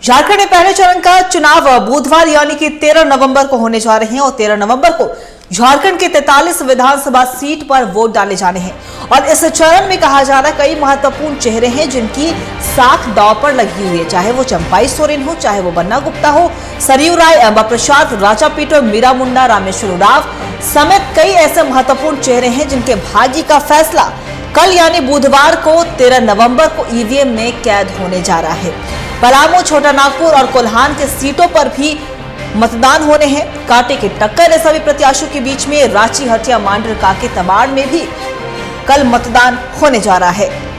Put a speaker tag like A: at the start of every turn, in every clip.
A: झारखंड में पहले चरण का चुनाव बुधवार यानी कि 13 नवंबर को होने जा रहे हैं और 13 नवंबर को झारखंड के 43 विधानसभा सीट पर वोट डाले जाने हैं। और इस चरण में कहा जा रहा है कई महत्वपूर्ण चेहरे हैं जिनकी साख दांव पर लगी हुई है, चाहे वो चंपाई सोरेन हो, चाहे वो बन्ना गुप्ता हो, सरयू राय, अंबा प्रसाद, राजा पीटर, मीरा मुंडा, रामेश्वर उरांव समेत कई ऐसे महत्वपूर्ण चेहरे हैं जिनके भाग्य का फैसला कल यानी बुधवार को 13 नवंबर को ईवीएम में कैद होने जा रहा है। पलामू, छोटा नागपुर और कोल्हान के सीटों पर भी मतदान होने हैं। कांटे की टक्कर है सभी प्रत्याशियों के बीच में। रांची, हटिया, मांडर, कांके, तमाड़ में भी कल मतदान होने जा रहा है।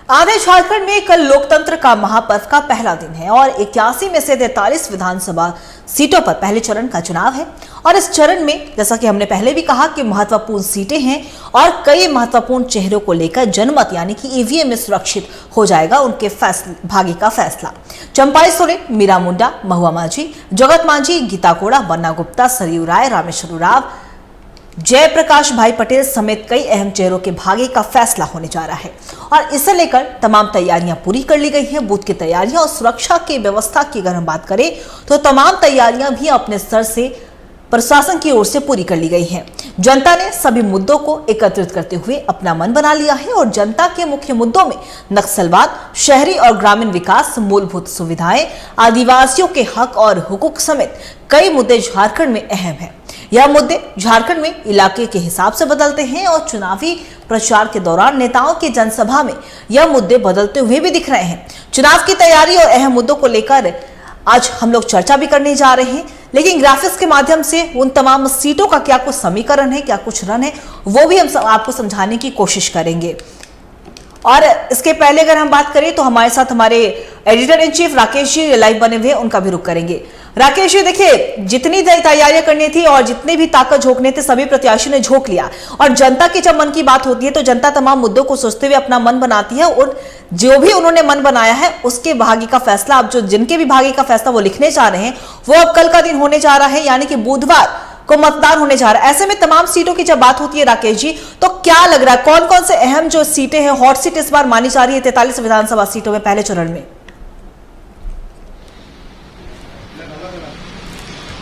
A: आधे झारखंड में कल लोकतंत्र का महापर्व का पहला दिन है और 81 में से 43 विधानसभा सीटों पर पहले चरण का चुनाव है। और इस चरण में जैसा कि हमने पहले भी कहा कि महत्वपूर्ण सीटें हैं और कई महत्वपूर्ण चेहरों को लेकर जनमत यानी कि ईवीएम में सुरक्षित हो जाएगा उनके भाग्य का फैसला। चंपाई सोरेन, मीरा मुंडा, महुआ माझी, जगत मांझी, गीता कोड़ा, बन्ना गुप्ता, सरयू राय, रामेश्वर उरांव, जयप्रकाश भाई पटेल समेत कई अहम चेहरों के भाग्य का फैसला होने जा रहा है। और इसे लेकर तमाम तैयारियां पूरी कर ली गई हैं। बूथ की तैयारियां और सुरक्षा की व्यवस्था की अगर हम बात करें तो तमाम तैयारियां भी अपने स्तर से प्रशासन की ओर से पूरी कर ली गई हैं। जनता ने सभी मुद्दों को एकत्रित करते हुए अपना मन बना लिया है और जनता के मुख्य मुद्दों में नक्सलवाद, शहरी और ग्रामीण विकास, मूलभूत सुविधाएं, आदिवासियों के हक और हुकूक समेत कई मुद्दे झारखंड में अहम हैं। यह मुद्दे झारखंड में इलाके के हिसाब से बदलते हैं और चुनावी प्रचार के दौरान नेताओं की जनसभा में यह मुद्दे बदलते हुए भी दिख रहे हैं। चुनाव की तैयारी और अहम मुद्दों को लेकर आज हम लोग चर्चा भी करने जा रहे हैं, लेकिन ग्राफिक्स के माध्यम से उन तमाम सीटों का क्या कुछ समीकरण है, क्या कुछ रन है, वो भी हम आपको समझाने की कोशिश करेंगे। और इसके पहले अगर हम बात करें तो हमारे साथ हमारे editor in chief Rakesh ji live बने हुए हैं, उनका भी रुख करेंगे। राकेश जी, देखिए, जितनी तैयारियां करनी थी और जितने भी ताकत झोंकने थे सभी प्रत्याशियों ने झोंक लिया। और जनता की जब मन की बात होती है तो जनता तमाम मुद्दों को सोचते हुए अपना मन बनाती है और जो भी उन्होंने मन बनाया है उसके भाग्य का फैसला, अब जो जिनके भी भाग्य का फैसला वो लिखने जा रहे हैं वो अब कल का दिन होने जा रहा है, यानी कि बुधवार को मतदान होने जा रहा है। ऐसे में तमाम सीटों की जब बात होती है राकेश जी, तो क्या लग रहा है कौन कौन से अहम जो सीटें हैं, हॉट सीट इस बार मानी जा रही है 43 विधानसभा सीटों में पहले चरण में?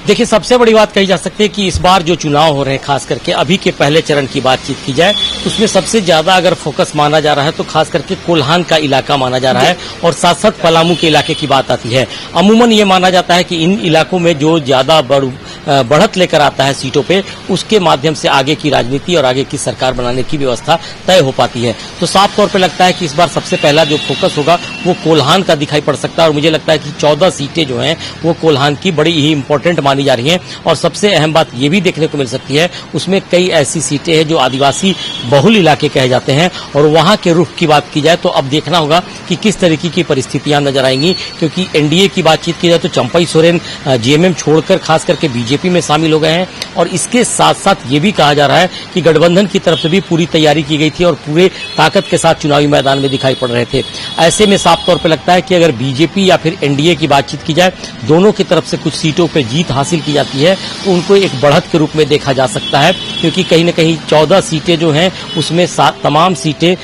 B: देखिए, सबसे बड़ी बात कही जा सकती है कि इस बार जो चुनाव हो रहे हैं, खास करके अभी के पहले चरण की बातचीत की जाए तो उसमें सबसे ज्यादा अगर फोकस माना जा रहा है तो खास करके कोल्हान का इलाका माना जा रहा है और साथ साथ पलामू के इलाके की बात आती है। अमूमन ये माना जाता है कि इन इलाकों में जो ज्यादा बढ़त लेकर आता है सीटों पे, उसके माध्यम से आगे की राजनीति और आगे की सरकार बनाने की व्यवस्था तय हो पाती है। तो साफ तौर पर लगता है कि इस बार सबसे पहला जो फोकस होगा वो कोल्हान का दिखाई पड़ सकता है और मुझे लगता है कि 14 सीटें जो हैं वो कोल्हान की बड़ी ही इंपॉर्टेंट मानी जा रही हैं। और सबसे अहम बात ये भी देखने को मिल सकती है, उसमें कई ऐसी सीटें हैं जो आदिवासी बहुल इलाके कहे जाते हैं और वहां के रुख की बात की जाए तो अब देखना होगा कि किस तरीके की परिस्थितियां नजर आएंगी। क्योंकि एनडीए की बातचीत की जाए तो चंपाई सोरेन जेएमएम छोड़कर खास करके बीजेपी में शामिल हो गए हैं और इसके साथ साथ ये भी कहा जा रहा है कि गठबंधन की तरफ से भी पूरी तैयारी की गई थी और पूरे ताकत के साथ चुनावी मैदान में दिखाई पड़ रहे थे। ऐसे में साफ तौर पर लगता है कि अगर बीजेपी या फिर एनडीए की बातचीत की जाए, दोनों की तरफ से कुछ सीटों पर जीत हासिल की जाती है तो उनको एक बढ़त के रूप में देखा जा सकता है। क्योंकि कहीं न कहीं 14 सीटें जो हैं उसमें तमाम सीटें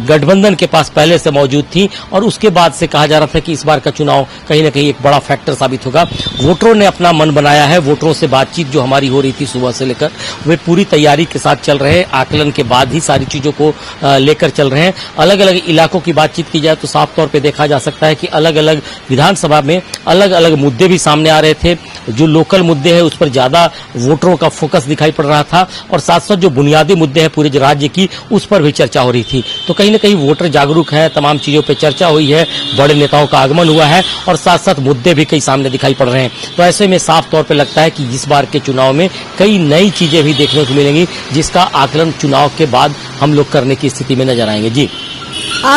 B: गठबंधन के पास पहले से मौजूद थी और उसके बाद से कहा जा रहा था कि इस बार का चुनाव कहीं न कहीं एक बड़ा फैक्टर साबित होगा। वोटरों ने अपना मन बनाया है, वोटरों से बातचीत जो हमारी हो रही थी सुबह से लेकर वे पूरी तैयारी के साथ चल रहे हैं, आकलन के बाद ही सारी चीजों को लेकर चल रहे हैं। अलग अलग इलाकों की बातचीत की जाए तो साफ तौर पर देखा जा सकता है कि अलग अलग विधानसभा में अलग अलग मुद्दे भी सामने आ रहे थे। जो लोकल मुद्दे हैं उस पर ज्यादा वोटरों का फोकस दिखाई पड़ रहा था और साथ साथ जो बुनियादी मुद्दे हैं पूरे राज्य की उस पर भी चर्चा हो रही थी। तो कहीं न कहीं वोटर जागरूक है, तमाम चीजों पर चर्चा हुई है, बड़े नेताओं का आगमन हुआ है और साथ साथ मुद्दे भी कई सामने दिखाई पड़ रहे हैं। तो ऐसे में साफ तौर पर लगता है कि इस बार के चुनाव में कई नई चीजें भी देखने को मिलेंगी जिसका आकलन चुनाव के बाद हम लोग करने की स्थिति में नजर आएंगे। जी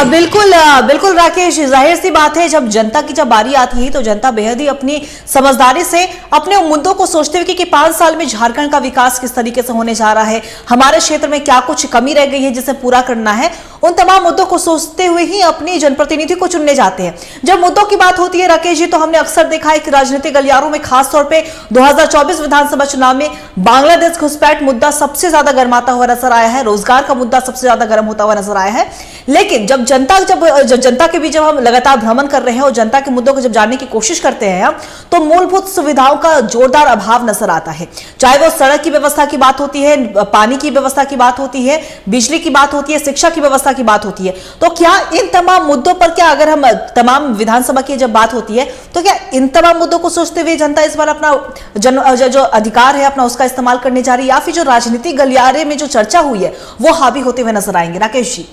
A: बिल्कुल बिल्कुल राकेश, जाहिर सी बात है जब जनता की जब बारी आती है तो जनता बेहद ही अपनी समझदारी से अपने मुद्दों को सोचते हुए कि 5 साल में झारखंड का विकास किस तरीके से होने जा रहा है, हमारे क्षेत्र में क्या कुछ कमी रह गई है जिसे पूरा करना है, उन तमाम मुद्दों को सोचते हुए ही अपनी जनप्रतिनिधि को चुनने जाते हैं। जब मुद्दों की बात होती है राकेश जी, तो हमने अक्सर देखा है कि राजनीतिक गलियारों में खासतौर पे 2024 विधानसभा चुनाव में बांग्लादेश घुसपैठ मुद्दा सबसे ज्यादा गर्माता हुआ नजर आया है, रोजगार का मुद्दा सबसे ज्यादा गर्म होता हुआ नजर आया है। लेकिन जब जनता के बीच जब हम लगातार भ्रमण कर रहे हैं और जनता के मुद्दों को जब जानने की कोशिश करते हैं हम, तो मूलभूत सुविधाओं का जोरदार अभाव नजर आता है। चाहे वो सड़क की व्यवस्था की बात होती है, पानी की व्यवस्था की बात होती है, बिजली की बात होती है, शिक्षा की व्यवस्था की बात होती है, तो क्या इन तमाम मुद्दों पर क्या अगर हम तमाम विधानसभा की जब बात होती है तो क्या इन तमाम मुद्दों को सोचते हुए जनता इस बार अपना जो अधिकार है अपना उसका इस्तेमाल करने जा रही है, या फिर जो राजनीतिक गलियारे में जो चर्चा हुई है वो हावी होते हुए नजर आएंगे? राकेश जी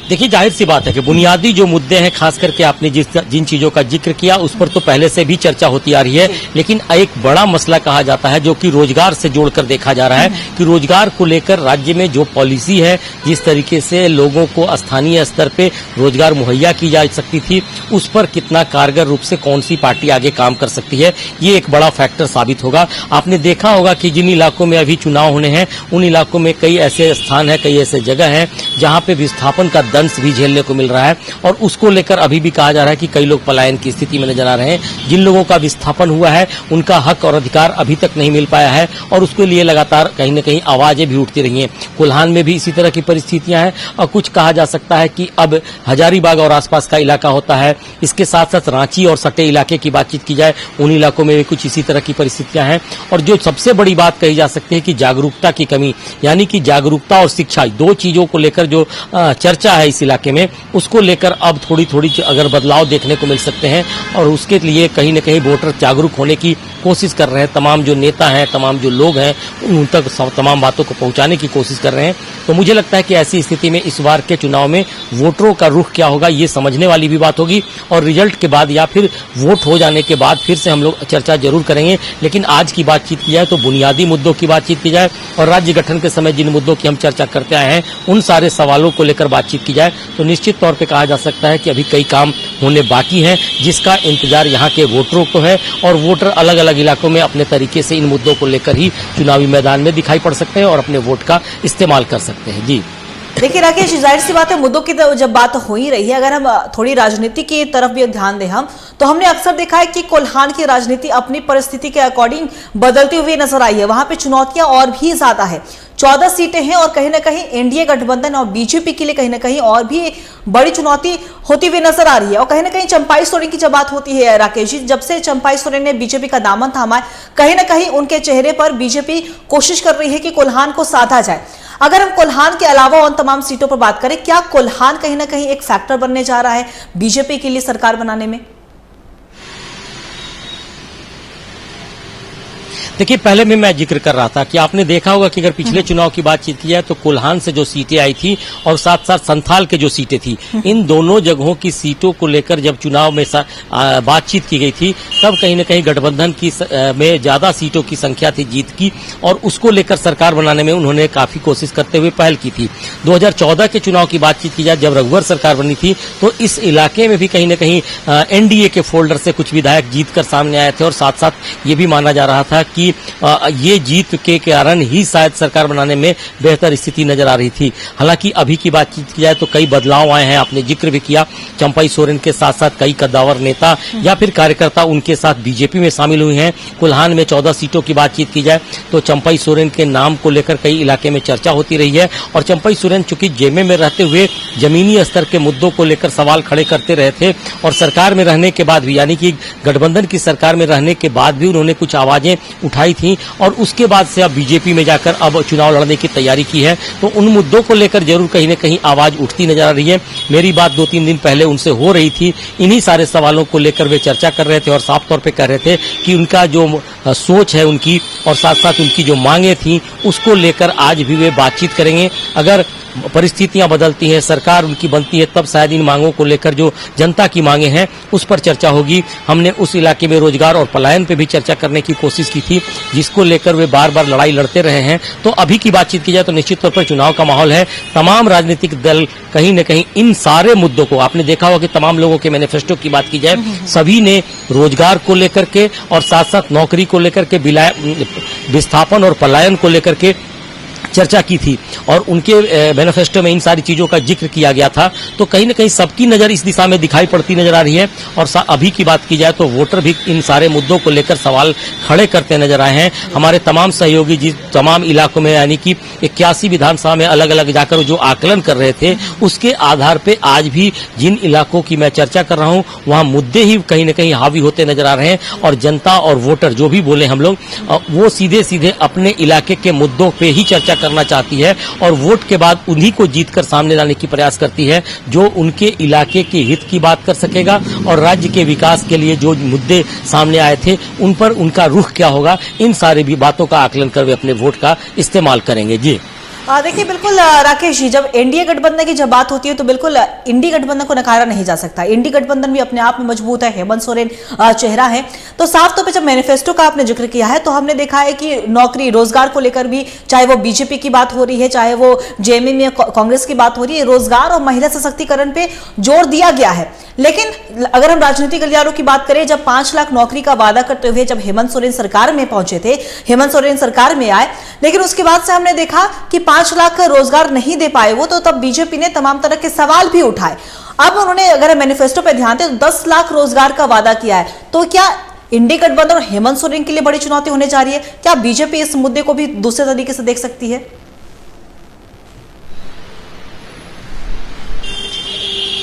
B: देखिए, जाहिर सी बात है कि बुनियादी जो मुद्दे हैं, खास करके आपने जिन चीजों का जिक्र किया उस पर तो पहले से भी चर्चा होती आ रही है, लेकिन एक बड़ा मसला कहा जाता है जो कि रोजगार से जोड़कर देखा जा रहा है कि रोजगार को लेकर राज्य में जो पॉलिसी है, जिस तरीके से लोगों को स्थानीय स्तर पे रोजगार मुहैया की जा सकती थी, उस पर कितना कारगर रूप से कौन सी पार्टी आगे काम कर सकती है, ये एक बड़ा फैक्टर साबित होगा। आपने देखा होगा कि जिन इलाकों में अभी चुनाव होने हैं उन इलाकों में कई ऐसे स्थान है, कई ऐसे जगह है जहां पे विस्थापन का दंश भी झेलने को मिल रहा है, और उसको लेकर अभी भी कहा जा रहा है कि कई लोग पलायन की स्थिति में नजर आ रहे हैं। जिन लोगों का विस्थापन हुआ है उनका हक और अधिकार अभी तक नहीं मिल पाया है, और उसके लिए लगातार कहीं न कहीं आवाजें भी उठती रही हैं। कोल्हान में भी इसी तरह की परिस्थितियां हैं, और कुछ कहा जा सकता है कि अब हजारीबाग और आसपास का इलाका होता है, इसके साथ साथ रांची और सटे इलाके की बातचीत की जाए, उन इलाकों में भी कुछ इसी तरह की परिस्थितियां हैं। और जो सबसे बड़ी बात कही जा सकती है कि जागरूकता की कमी, यानी कि जागरूकता और शिक्षा, दो चीजों को लेकर जो चर्चा है इस इलाके में, उसको लेकर अब थोड़ी थोड़ी अगर बदलाव देखने को मिल सकते हैं, और उसके लिए कहीं न कहीं वोटर जागरूक होने की कोशिश कर रहे हैं। तमाम जो नेता हैं, तमाम जो लोग हैं, उन तक तमाम बातों को पहुंचाने की कोशिश कर रहे हैं। तो मुझे लगता है कि ऐसी स्थिति में इस बार के चुनाव में वोटरों का रुख क्या होगा, ये समझने वाली भी बात होगी, और रिजल्ट के बाद या फिर वोट हो जाने के बाद फिर से हम लोग चर्चा जरूर करेंगे। लेकिन आज की बातचीत की जाए तो बुनियादी मुद्दों की बातचीत की जाए, और राज्य गठन के समय जिन मुद्दों की हम चर्चा करते आए हैं उन सारे सवालों को लेकर बातचीत की जाए, तो निश्चित तौर पर कहा जा सकता है कि अभी कई काम होने बाकी हैं, जिसका इंतजार यहाँ के वोटरों को है, और वोटर अलग अलग इलाकों में अपने तरीके से इन मुद्दों को लेकर ही चुनावी मैदान में दिखाई पड़ सकते हैं और अपने वोट का इस्तेमाल कर सकते हैं। जी
A: देखिए राकेश, जाहिर सी बात है मुद्दों की जब बात हो ही रही है, अगर हम थोड़ी राजनीति की तरफ भी ध्यान दें हम, तो हमने अक्सर देखा है कि कोल्हान की राजनीति अपनी परिस्थिति के अकॉर्डिंग बदलती हुई नजर आई है। वहां पे चुनौतियां और भी ज्यादा है, 14 सीटें हैं, और कहीं ना कहीं एनडीए गठबंधन और बीजेपी के लिए कहीं ना कहीं और भी बड़ी चुनौती होती हुई नजर आ रही है। और कहीं ना कहीं चंपाई सोरेन की जब बात होती है राकेश जी, जब से चंपाई सोरेन ने बीजेपी का दामन थामा है, कहीं ना कहीं उनके चेहरे पर बीजेपी कोशिश कर रही है कि कोल्हान को साधा जाए। अगर हम कोल्हान के अलावा उन तमाम सीटों पर बात करें, क्या कोल्हान कहीं ना कहीं एक फैक्टर बनने जा रहा है बीजेपी के लिए सरकार बनाने में?
B: देखिए, पहले में मैं जिक्र कर रहा था कि आपने देखा होगा कि अगर पिछले चुनाव की बातचीत की जाए तो कोल्हान से जो सीटें आई थी और साथ साथ संथाल के जो सीटें थी, इन दोनों जगहों की सीटों को लेकर जब चुनाव में बातचीत की गई थी, तब कहीं न कहीं गठबंधन की में ज्यादा सीटों की संख्या थी जीत की, और उसको लेकर सरकार बनाने में उन्होंने काफी कोशिश करते हुए पहल की थी। 2014 के चुनाव की बातचीत की जाए, जब रघुवर सरकार बनी थी, तो इस इलाके में भी कहीं न कहीं एनडीए के फोल्डर से कुछ विधायक जीत कर सामने आए थे, और साथ साथ ये भी माना जा रहा था कि ये जीत के कारण ही शायद सरकार बनाने में बेहतर स्थिति नजर आ रही थी। हालांकि अभी की बातचीत की जाए तो कई बदलाव आए हैं, आपने जिक्र भी किया। चंपाई सोरेन के साथ साथ कई कद्दावर नेता या फिर कार्यकर्ता उनके साथ बीजेपी में शामिल हुए हैं। कोल्हान में 14 सीटों की बातचीत की जाए तो चंपाई सोरेन के नाम को लेकर कई इलाके में चर्चा होती रही है, और चंपाई सोरेन चूंकि जेमे में रहते हुए जमीनी स्तर के मुद्दों को लेकर सवाल खड़े करते रहे थे, और सरकार में रहने के बाद भी, यानी कि गठबंधन की सरकार में रहने के बाद भी उन्होंने कुछ आवाजें उठाई थी, और उसके बाद से अब बीजेपी में जाकर अब चुनाव लड़ने की तैयारी की है। तो उन मुद्दों को लेकर जरूर कहीं न कहीं आवाज उठती नजर आ रही है। मेरी बात 2-3 दिन पहले उनसे हो रही थी, इन्हीं सारे सवालों को लेकर वे चर्चा कर रहे थे, और साफ तौर पे कह रहे थे कि उनका जो सोच है उनकी, और साथ साथ उनकी जो मांगे थी, उसको लेकर आज भी वे बातचीत करेंगे। अगर परिस्थितियां बदलती हैं, सरकार सरकार उनकी बनती है तब शायद इन मांगों को लेकर जो जनता की मांगे हैं उस पर चर्चा होगी। हमने उस इलाके में रोजगार और पलायन पे भी चर्चा करने की कोशिश की थी, जिसको लेकर वे बार बार लड़ाई लड़ते रहे हैं। तो अभी की बातचीत की जाए तो निश्चित तौर पर चुनाव का माहौल है। तमाम राजनीतिक दल कहीं न कहीं इन सारे मुद्दों को, आपने देखा होगा कि तमाम लोगों के मैनिफेस्टो की बात की जाए, सभी ने रोजगार को लेकर के और साथ साथ नौकरी को लेकर के, विस्थापन और पलायन को लेकर के चर्चा की थी और उनके मैनिफेस्टो में इन सारी चीजों का जिक्र किया गया था। तो कहीं न कहीं सबकी नजर इस दिशा में दिखाई पड़ती नजर आ रही है। और अभी की बात की जाए तो वोटर भी इन सारे मुद्दों को लेकर सवाल खड़े करते नजर आए हैं। हमारे तमाम सहयोगी जिस तमाम इलाकों में, यानी कि 81 विधानसभा में अलग अलग जाकर जो आकलन कर रहे थे, उसके आधार पे आज भी जिन इलाकों की मैं चर्चा कर रहा हूं वहां मुद्दे ही कहीं न कहीं हावी होते नजर आ रहे हैं। और जनता और वोटर जो भी बोले हम लोग, वो सीधे सीधे अपने इलाके के मुद्दों पे ही चर्चा करना चाहती है और वोट के बाद उन्हीं को जीतकर सामने लाने की प्रयास करती है जो उनके इलाके के हित की बात कर सकेगा और राज्य के विकास के लिए जो मुद्दे सामने आए थे उन पर उनका रुख क्या होगा, इन सारी भी बातों का आकलन कर वे अपने वोट का इस्तेमाल करेंगे। जी
A: देखिए, बिल्कुल राकेश जी, जब एनडीए गठबंधन की जब बात होती है तो बिल्कुल इंडी गठबंधन को नकारा नहीं जा सकता। इंडी गठबंधन भी अपने आप में मजबूत है, हेमंत सोरेन चेहरा है। तो साफ तौर पे जब मैनिफेस्टो का आपने जिक्र किया है तो हमने देखा है कि नौकरी रोजगार को लेकर भी, चाहे वो बीजेपी की बात हो रही है, चाहे वो जेएमएम में कांग्रेस की बात हो रही है, रोजगार और महिला सशक्तिकरण पे जोर दिया गया है। लेकिन अगर हम राजनीतिक गलियारों की बात करें, जब 5 लाख नौकरी का वादा करते हुए जब हेमंत सोरेन सरकार में पहुंचे थे, हेमंत सोरेन सरकार में आए, लेकिन उसके बाद से हमने देखा कि 5 लाख रोजगार नहीं दे पाए वो, तो तब बीजेपी ने तमाम तरह के सवाल भी उठाए। अब उन्होंने, अगर मैनिफेस्टो पे ध्यान दें, तो 10 लाख रोजगार का वादा किया है। तो क्या इंडी गठबंधन और हेमंत सोरेन के लिए बड़ी चुनौती होने जा रही है? क्या बीजेपी इस मुद्दे को भी दूसरे तरीके से देख सकती है?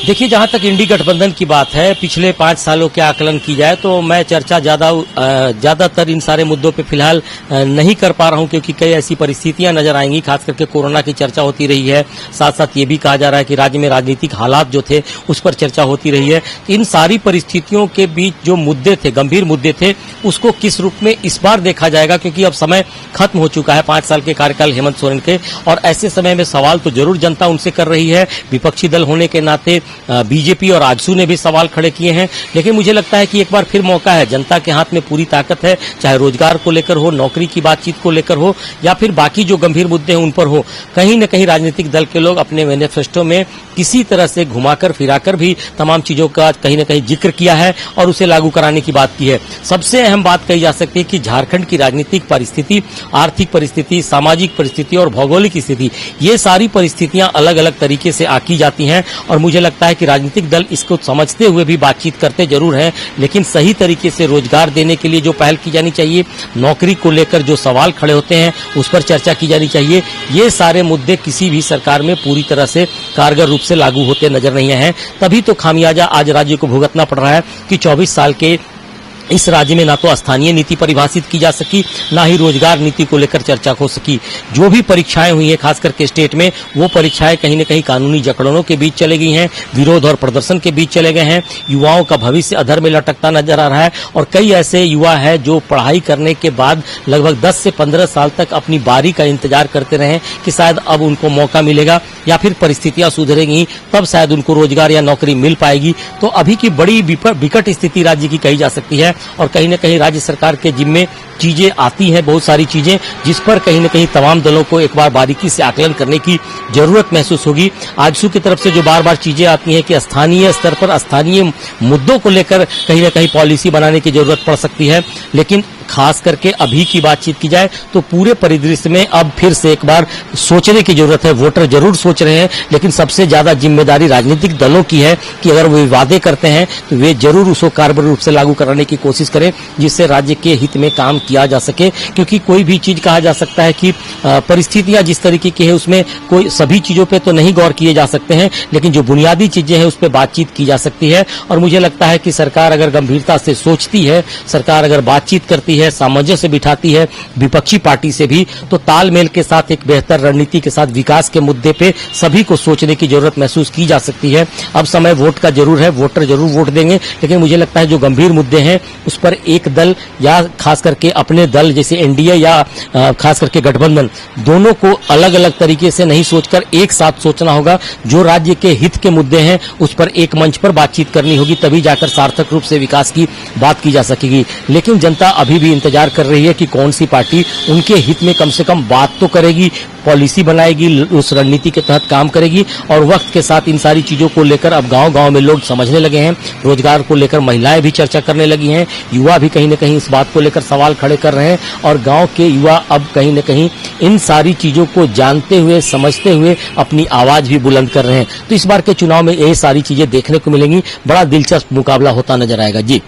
B: देखिए, जहां तक इंडी गठबंधन की बात है, पिछले 5 सालों के आकलन की जाए तो मैं चर्चा ज्यादातर इन सारे मुद्दों पे फिलहाल नहीं कर पा रहा हूं, क्योंकि कई ऐसी परिस्थितियां नजर आएंगी। खास करके कोरोना की चर्चा होती रही है, साथ साथ ये भी कहा जा रहा है कि राज्य में राजनीतिक हालात जो थे उस पर चर्चा होती रही है। इन सारी परिस्थितियों के बीच जो मुद्दे थे, गंभीर मुद्दे थे, उसको किस रूप में इस बार देखा जाएगा, क्योंकि अब समय खत्म हो चुका है 5 साल के कार्यकाल हेमंत सोरेन के। और ऐसे समय में सवाल तो जरूर जनता उनसे कर रही है, विपक्षी दल होने के नाते बीजेपी और आजसू ने भी सवाल खड़े किए हैं। लेकिन मुझे लगता है कि एक बार फिर मौका है, जनता के हाथ में पूरी ताकत है, चाहे रोजगार को लेकर हो, नौकरी की बातचीत को लेकर हो, या फिर बाकी जो गंभीर मुद्दे हैं उन पर हो। कहीं न कहीं राजनीतिक दल के लोग अपने मैनिफेस्टो में किसी तरह से घुमाकर फिराकर भी तमाम चीजों का कहीं न कहीं जिक्र किया है और उसे लागू कराने की बात की है। सबसे अहम बात कही जा सकती है कि झारखंड की राजनीतिक परिस्थिति, आर्थिक परिस्थिति, सामाजिक परिस्थिति और भौगोलिक स्थिति, ये सारी परिस्थितियां अलग अलग तरीके से आकी जाती हैं और मुझे लगता है कि राजनीतिक दल इसको समझते हुए भी बातचीत करते जरूर हैं। लेकिन सही तरीके से रोजगार देने के लिए जो पहल की जानी चाहिए, नौकरी को लेकर जो सवाल खड़े होते हैं उस पर चर्चा की जानी चाहिए। ये सारे मुद्दे किसी भी सरकार में पूरी तरह से कारगर रूप से लागू होते नजर नहीं हैं। तभी तो खामियाजा आज राज्य को भुगतना पड़ रहा है कि 24 साल के इस राज्य में ना तो स्थानीय नीति परिभाषित की जा सकी, ना ही रोजगार नीति को लेकर चर्चा हो सकी। जो भी परीक्षाएं हुई है खास करके स्टेट में, वो परीक्षाएं कहीं न कहीं कानूनी जकड़नों के बीच चले गई हैं, विरोध और प्रदर्शन के बीच चले गए हैं। युवाओं का भविष्य अधर में लटकता नजर आ रहा है और कई ऐसे युवा है जो पढ़ाई करने के बाद लगभग 10 से 15 साल तक अपनी बारी का इंतजार करते रहे कि शायद अब उनको मौका मिलेगा या फिर परिस्थितियां सुधरेंगी, तब शायद उनको रोजगार या नौकरी मिल पाएगी। तो अभी की बड़ी विकट स्थिति राज्य की कही जा सकती है और कहीं न कहीं राज्य सरकार के जिम्मे चीजें आती हैं, बहुत सारी चीजें, जिस पर कहीं न कहीं तमाम दलों को एक बार बारीकी से आकलन करने की जरूरत महसूस होगी। आजसू की तरफ से जो बार बार चीजें आती हैं कि स्थानीय स्तर पर स्थानीय मुद्दों को लेकर कहीं न कहीं पॉलिसी बनाने की जरूरत पड़ सकती है, लेकिन खास करके अभी की बातचीत की जाए तो पूरे परिदृश्य में अब फिर से एक बार सोचने की जरूरत है। वोटर जरूर सोच रहे हैं, लेकिन सबसे ज्यादा जिम्मेदारी राजनीतिक दलों की है कि अगर वे वादे करते हैं तो वे जरूर उसको कारगर रूप से लागू कराने की कोशिश करें, जिससे राज्य के हित में काम किया जा सके। क्योंकि कोई भी चीज कहा जा सकता है कि परिस्थितियां जिस तरीके की है उसमें कोई सभी चीजों पे तो नहीं गौर किए जा सकते हैं, लेकिन जो बुनियादी चीजें हैं उस पर बातचीत की जा सकती है। और मुझे लगता है कि सरकार अगर गंभीरता से सोचती है, सरकार अगर बातचीत करती करती है, सामंजस्य बिठाती है विपक्षी पार्टी से भी, तो तालमेल के साथ एक बेहतर रणनीति के साथ विकास के मुद्दे पे सभी को सोचने की जरूरत महसूस की जा सकती है। अब समय वोट का जरूर है, वोटर जरूर वोट देंगे, लेकिन मुझे लगता है जो गंभीर मुद्दे हैं उस पर एक दल या खास करके अपने दल जैसे एनडीए या खास करके गठबंधन, दोनों को अलग अलग तरीके से नहीं सोचकर एक साथ सोचना होगा। जो राज्य के हित के मुद्दे हैं उस पर एक मंच पर बातचीत करनी होगी, तभी जाकर सार्थक रूप से विकास की बात की जा सकेगी। लेकिन जनता अभी भी इंतजार कर रही है कि कौन सी पार्टी उनके हित में कम से कम बात तो करेगी, पॉलिसी बनाएगी, उस रणनीति के तहत काम करेगी। और वक्त के साथ इन सारी चीजों को लेकर अब गांव-गांव में लोग समझने लगे हैं, रोजगार को लेकर महिलाएं भी चर्चा करने लगी हैं, युवा भी कहीं न कहीं इस बात को लेकर सवाल खड़े कर रहे हैं और गांव के युवा अब कहीं न कहीं इन सारी चीजों को जानते हुए, समझते हुए अपनी आवाज भी बुलंद कर रहे हैं। तो इस बार के चुनाव में ये सारी चीजें देखने को मिलेंगी, बड़ा दिलचस्प मुकाबला होता नजर आएगा। जी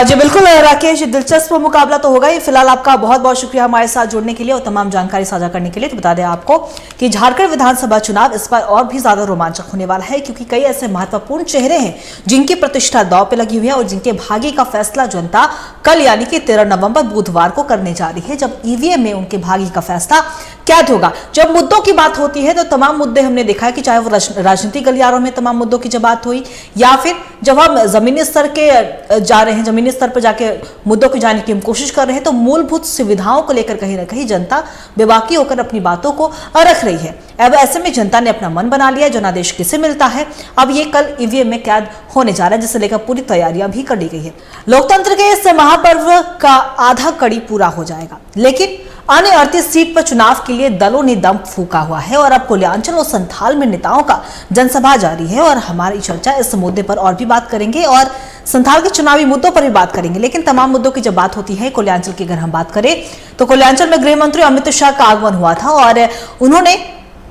A: जी बिल्कुल राकेश, दिलचस्प मुकाबला तो होगा ही। फिलहाल आपका बहुत बहुत शुक्रिया हमारे साथ जुड़ने के लिए और तमाम जानकारी साझा करने के लिए। तो बता दें आपको कि झारखंड विधानसभा चुनाव इस बार और भी ज्यादा रोमांचक होने वाला है, क्योंकि कई ऐसे महत्वपूर्ण चेहरे हैं जिनकी प्रतिष्ठा दांव पे लगी हुई है और जिनके भाग्य का फैसला जनता कल यानी कि 13 नवंबर बुधवार को करने जा रही है, जब ईवीएम में उनके भाग्य का फैसला कैद होगा। जब मुद्दों की बात होती है तो तमाम मुद्दे हमने देखा है कि चाहे वो राजनीतिक गलियारों में तमाम मुद्दों की जब बात हुई, या फिर जब हम जमीनी स्तर के जा रहे हैं, जमीनी स्तर पर जाके मुद्दों को जानने की हम कोशिश कर रहे हैं, तो मूलभूत सुविधाओं को लेकर कहीं ना कहीं जनता बेबाकी होकर अपनी बातों को रख रही है। अब ऐसे में जनता ने अपना मन बना लिया, जनादेश किसे मिलता है, अब ये कल ईवीएम में कैद होने जा रहा है, जिसे लेकर पूरी तैयारियां भी कर ली गई है। लोकतंत्र के इस महापर्व का आधा कड़ी पूरा हो जाएगा, लेकिन अन्य 38 सीट पर चुनाव के लिए दलों ने दम फूका हुआ है और अब कोल्यांचल और संथाल में नेताओं का जनसभा जारी है। और हमारी चर्चा इस मुद्दे पर और भी बात करेंगे और संथाल के चुनावी मुद्दों पर भी बात करेंगे। लेकिन तमाम मुद्दों की जब बात होती है कोल्यांचल की, अगर हम बात करें तो कोल्यांचल में गृह मंत्री अमित शाह का आगमन हुआ था और उन्होंने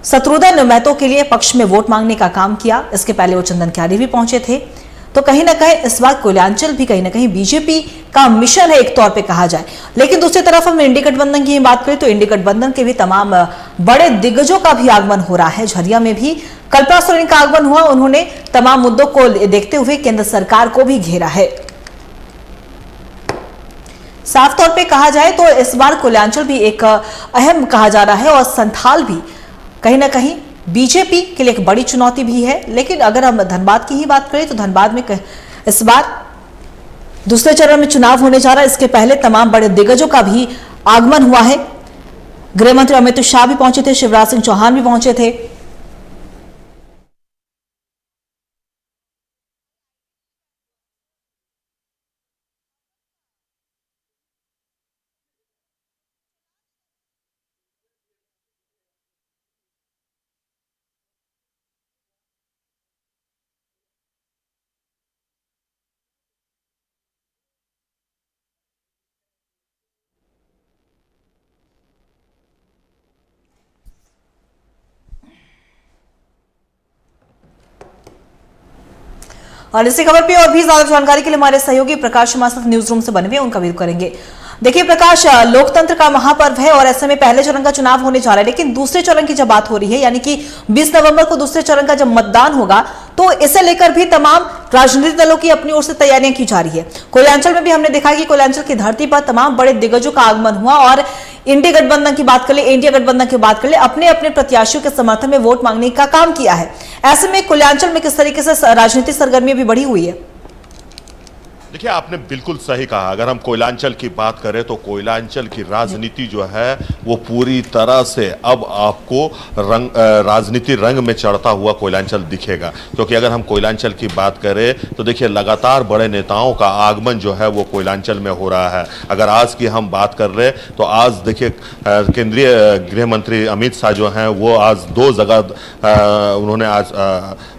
A: शत्रुघ्न महतो के लिए पक्ष में वोट मांगने का काम किया। इसके पहले वो चंदन क्यारी भी पहुंचे थे। तो कहीं ना कहीं इस बार कोल्यांचल भी कहीं ना कहीं बीजेपी का मिशन है एक तौर पे कहा जाए। लेकिन दूसरी तरफ हम इंडी गठबंधन की बात करें तो इंडी गठबंधन के भी तमाम बड़े दिग्गजों का भी आगमन हो रहा है। झरिया में भी कल्पना सोरेन का आगमन हुआ, उन्होंने तमाम मुद्दों को देखते हुए केंद्र सरकार को भी घेरा है। साफ तौर पे कहा जाए तो इस बार कोल्यांचल भी एक अहम कहा जा रहा है और संथाल भी कहीं ना कहीं बीजेपी के लिए एक बड़ी चुनौती भी है। लेकिन अगर हम धनबाद की ही बात करें तो धनबाद में इस बार दूसरे चरण में चुनाव होने जा रहा है। इसके पहले तमाम बड़े दिग्गजों का भी आगमन हुआ है। गृह मंत्री अमित शाह भी पहुंचे थे, शिवराज सिंह चौहान भी पहुंचे थे। और इसी खबर पे और भी ज्यादा जानकारी के लिए हमारे सहयोगी प्रकाश हमारे साथ न्यूज रूम से बने हुए उनका भी करेंगे। देखिए प्रकाश, लोकतंत्र का महापर्व है और ऐसे में पहले चरण का चुनाव होने जा रहा है, लेकिन दूसरे चरण की जब बात हो रही है यानी कि 20 नवंबर को दूसरे चरण का जब मतदान होगा, तो इसे लेकर भी तमाम राजनीतिक दलों की अपनी ओर से तैयारियां की जा रही है। कोल्यांचल में भी हमने देखा कि कोल्यांचल की धरती पर तमाम बड़े दिग्गजों का आगमन हुआ और इंडी गठबंधन की बात कर ले, इंडिया गठबंधन की बात कर ले, अपने अपने प्रत्याशियों के समर्थन में वोट मांगने का काम किया है। ऐसे में कोल्यांचल में किस तरीके से राजनीतिक सरगर्मी भी बढ़ी हुई है?
C: देखिए, आपने बिल्कुल सही कहा। अगर हम कोयलांचल की बात करें तो कोयलांचल की राजनीति जो है वो पूरी तरह से अब आपको राजनीति रंग में चढ़ता हुआ कोयलांचल दिखेगा। क्योंकि अगर हम कोयलांचल की बात करें तो देखिए लगातार बड़े नेताओं का आगमन जो है वो कोयलांचल में हो रहा है। अगर आज की हम बात कर रहे तो आज देखिए केंद्रीय गृह मंत्री अमित शाह जो हैं वो आज 2 जगह उन्होंने आज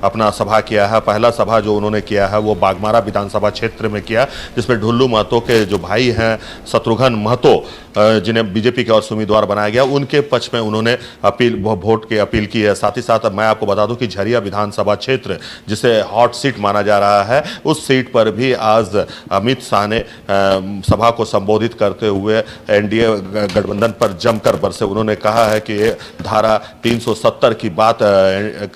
C: अपना सभा किया है। पहला सभा जो उन्होंने किया है वो बागमारा विधानसभा क्षेत्र में किया, जिसमें ढुल्लू महतो के जो भाई हैं शत्रुघ्न महतो, जिन्हें बीजेपी के और उम्मीदवार बनाया गया, उनके पक्ष में उन्होंने वोट की अपील की है। साथ ही साथ मैं आपको बता दूं कि झरिया विधानसभा क्षेत्र जिसे हॉट सीट माना जा रहा है, उस सीट पर भी आज अमित शाह ने सभा को संबोधित करते हुए एनडीए गठबंधन पर जमकर बरसे। उन्होंने कहा है कि ये धारा 370 की बात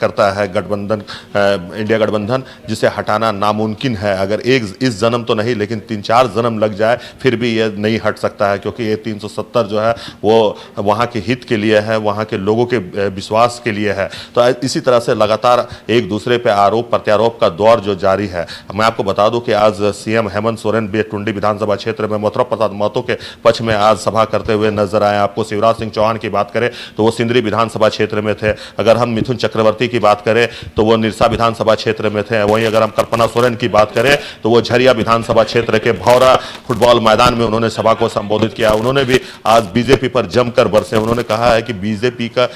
C: करता है गठबंधन, इंडिया गठबंधन, जिसे हटाना नामुमकिन है। अगर इस जन्म जन्म तो नहीं लेकिन 3-4 जन्म लग जाए फिर भी ये नहीं हट सकता है, क्योंकि ये 370 जो है वो वहाँ के हित के लिए है, वहाँ के लोगों के विश्वास के लिए है। तो इसी तरह से लगातार एक दूसरे पे आरोप प्रत्यारोप का दौर जो जारी है। मैं आपको बता दूं कि आज सीएम हेमंत सोरेन भी टुंडी विधानसभा क्षेत्र में मथुरा प्रसाद महतो के पक्ष में आज सभा करते हुए नजर आए। आपको शिवराज सिंह चौहान की बात करें तो वो सिंदरी विधानसभा क्षेत्र में थे। अगर हम मिथुन चक्रवर्ती की बात करें तो वो निरसा विधानसभा क्षेत्र में थे। वहीं अगर हम कल्पना सोरेन की बात करें तो वो झरिया विधानसभा क्षेत्र के भौरा फुटबॉल मैदान में उन्होंने सभा को संबोधित किया। उन्होंने भी आज बीजेपी पर जमकर बरसे। उन्होंने कहा है कि बीजेपी का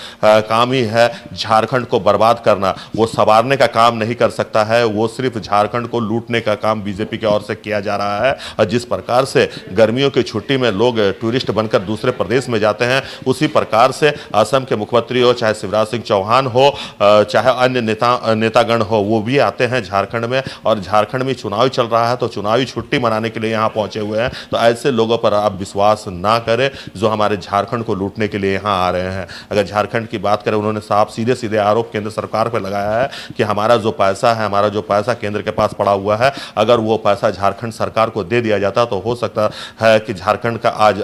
C: काम ही है झारखंड को बर्बाद करना, वो संवारने का काम नहीं कर सकता है, वो सिर्फ झारखंड को लूटने का काम बीजेपी की ओर से किया जा रहा है। और जिस प्रकार से गर्मियों की छुट्टी में लोग टूरिस्ट बनकर दूसरे प्रदेश में जाते हैं, उसी प्रकार से असम के मुख्यमंत्री हो, चाहे शिवराज सिंह चौहान हो, चाहे अन्य नेतागण हो, वो भी आते हैं झारखंड में। और झारखंड में चुनाव चल रहा है तो चुनावी छुट्टी मनाने के लिए यहाँ पहुंचे हुए हैं। तो ऐसे लोगों पर आप विश्वास ना करें जो हमारे झारखंड को लूटने के लिए यहाँ आ रहे हैं। अगर झारखंड की बात करें, उन्होंने साफ सीधे सीधे आरोप केंद्र सरकार पर लगाया है कि हमारा जो पैसा है, हमारा जो पैसा केंद्र के पास पड़ा हुआ है, अगर वो पैसा झारखंड सरकार को दे दिया जाता तो हो सकता है कि झारखंड का आज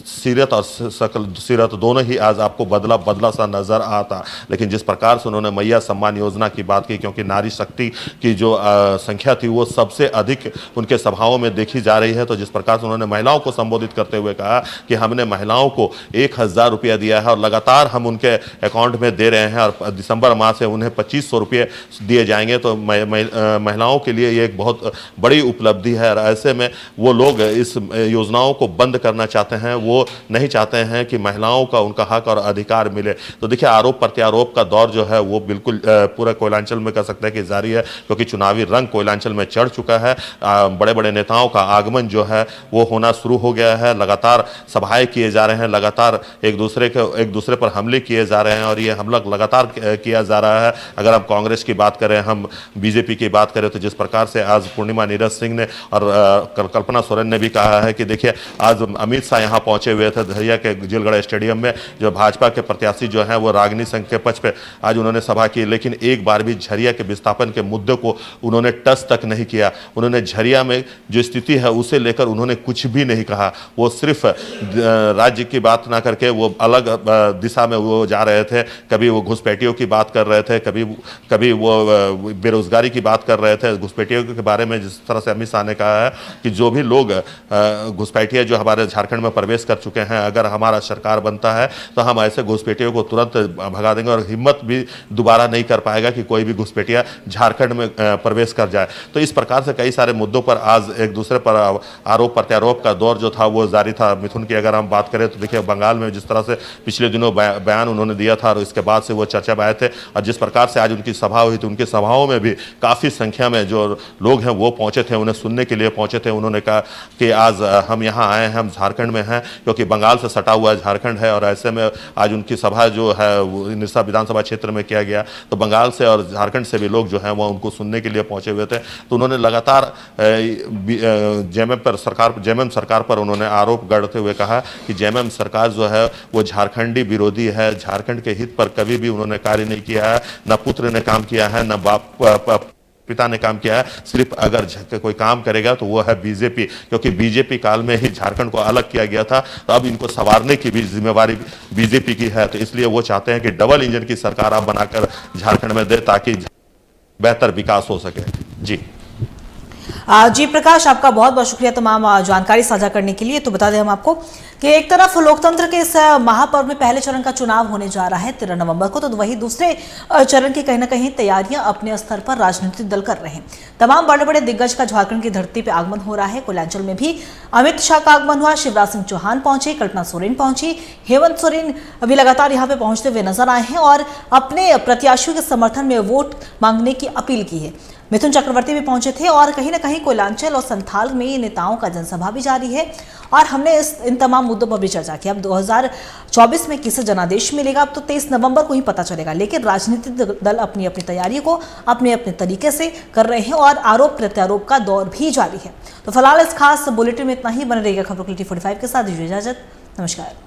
C: सीरत और सकल सीरत दोनों ही आज आपको बदला बदला सा नजर आता। लेकिन जिस प्रकार से उन्होंने मैया सम्मान योजना की बात की, क्योंकि नारी शक्ति की जो संख्या थी वो सबसे अधिक उनके सभाओं में देखी जा रही है, तो जिस प्रकार से उन्होंने महिलाओं को संबोधित करते हुए कहा कि हमने महिलाओं को 1000 रुपया दिया है और लगातार हम उनके अकाउंट में दे रहे हैं और दिसंबर माह से उन्हें 2500 रुपये दिए जाएंगे। तो महिलाओं के लिए ये एक बहुत बड़ी उपलब्धि है। और ऐसे में वो लोग इस योजनाओं को बंद करना चाहते हैं, वो नहीं चाहते हैं कि महिलाओं का उनका हक और अधिकार मिले। तो देखिए, आरोप प्रत्यारोप का दौर जो है वो बिल्कुल पूरा कोयलांचल में कह सकते हैं कि जारी है, क्योंकि चुनावी रंग कोयलांचल में चढ़ चुका है। बड़े बड़े नेताओं का आगमन जो है वो होना शुरू हो गया है। लगातार सभाएं किए जा रहे हैं, लगातार एक दूसरे पर हमले किए जा रहे हैं और ये हमला लगातार किया जा रहा है। अगर हम कांग्रेस की बात करें, हम बीजेपी की बात करें, तो जिस प्रकार से आज पूर्णिमा नीरज सिंह ने और कल्पना सोरेन ने भी कहा है कि देखिए, आज अमित शाह यहाँ पहुंचे हुए थे झरिया के जिलगढ़ स्टेडियम में, जो भाजपा के प्रत्याशी जो हैं वो रागिनी संघ के पक्ष पे आज उन्होंने सभा की, लेकिन एक बार भी झरिया के विस्थापन के मुद्दे को उन्होंने टच तक नहीं किया। उन्होंने झरिया में जो स्थिति है उसे लेकर उन्होंने कुछ भी नहीं कहा। वो सिर्फ राज्य की बात ना करके वो अलग दिशा में वो जा रहे थे। कभी वो घुसपैठियों की बात कर रहे थे, कभी वो बेरोजगारी की बात कर रहे थे। घुसपैठियों के बारे में जिस तरह से अमित शाह ने कहा है कि जो भी लोग घुसपैठिया जो हमारे झारखंड में प्रवेश कर चुके हैं, अगर हमारा सरकार बनता है तो हम ऐसे घुसपैठियों को तुरंत भगा देंगे और हिम्मत भी दोबारा नहीं कर पाएगा कि कोई भी घुसपैठिया झारखंड में प्रवेश कर जाए। तो इस प्रकार से कई सारे मुद्दों पर आज एक दूसरे पर आरोप प्रत्यारोप का दौर जो था वो जारी था। मिथुन की अगर हम बात करें तो देखिए, बंगाल में जिस तरह से पिछले दिनों बयान उन्होंने दिया था और इसके बाद से वो चर्चा में आए थे, और जिस प्रकार से आज उनकी सभा हुई थी, उनकी सभाओं में भी काफ़ी संख्या में जो लोग हैं वो पहुंचे थे, उन्हें सुनने के लिए पहुंचे थे। उन्होंने कहा कि आज हम यहाँ आए हैं, हम झारखंड में हैं, क्योंकि बंगाल से सटा हुआ झारखंड है। और ऐसे में आज उनकी सभा जो है निरसा विधानसभा क्षेत्र में किया गया, तो बंगाल से और झारखंड से भी लोग जो हैं वो उनको सुनने के लिए पहुंचे हुए थे। तो उन्होंने लगातार जेएमएम सरकार पर उन्होंने आरोप गढ़ते हुए कहा कि जेएमएम सरकार जो है वो झारखंडी विरोधी है, झारखंड के हित पर कभी भी उन्होंने कार्य नहीं किया है, न पुत्र ने काम किया है, न पिता ने काम किया है। सिर्फ अगर कोई काम करेगा तो वो है बीजेपी, क्योंकि बीजेपी काल में ही झारखंड को अलग किया गया था, तो अब इनको संवारने की भी जिम्मेवारी बीजेपी की है। तो इसलिए वो चाहते हैं कि डबल इंजन की सरकार आप बनाकर झारखंड में दे, ताकि बेहतर विकास हो सके। जी
A: जी प्रकाश, आपका बहुत बहुत शुक्रिया तमाम जानकारी साझा करने के लिए। तो बता दें हम आपको कि एक तरफ लोकतंत्र के इस महापर्व में पहले चरण का चुनाव होने जा रहा है 13 नवंबर को, तो वहीं दूसरे चरण की कहीं ना कहीं तैयारियां अपने स्तर पर राजनीतिक दल कर रहे हैं। तमाम बड़े बड़े दिग्गज का झारखंड की धरती पर आगमन हो रहा है। कोयलांचल में भी अमित शाह का आगमन हुआ, शिवराज सिंह चौहान पहुंचे, कल्पना सोरेन पहुंची, हेमंत सोरेन अभी लगातार यहाँ पे पहुंचते हुए नजर आए हैं और अपने प्रत्याशियों के समर्थन में वोट मांगने की अपील की है। मिथुन चक्रवर्ती भी पहुंचे थे और कहीं ना कहीं कोयलांचल और संथाल में नेताओं का जनसभा भी जारी है और हमने इन तमाम मुद्दों पर भी चर्चा की। अब 2024 में किसे जनादेश मिलेगा, अब तो 23 नवंबर को ही पता चलेगा, लेकिन राजनीतिक दल अपनी अपनी तैयारी को अपने अपने तरीके से कर रहे हैं और आरोप प्रत्यारोप का दौर भी जारी है। तो फिलहाल इस खास बुलेटिन में इतना ही। बने रहिएगा खबरों के लिए T45 के साथ। दीजिए इजाजत, नमस्कार।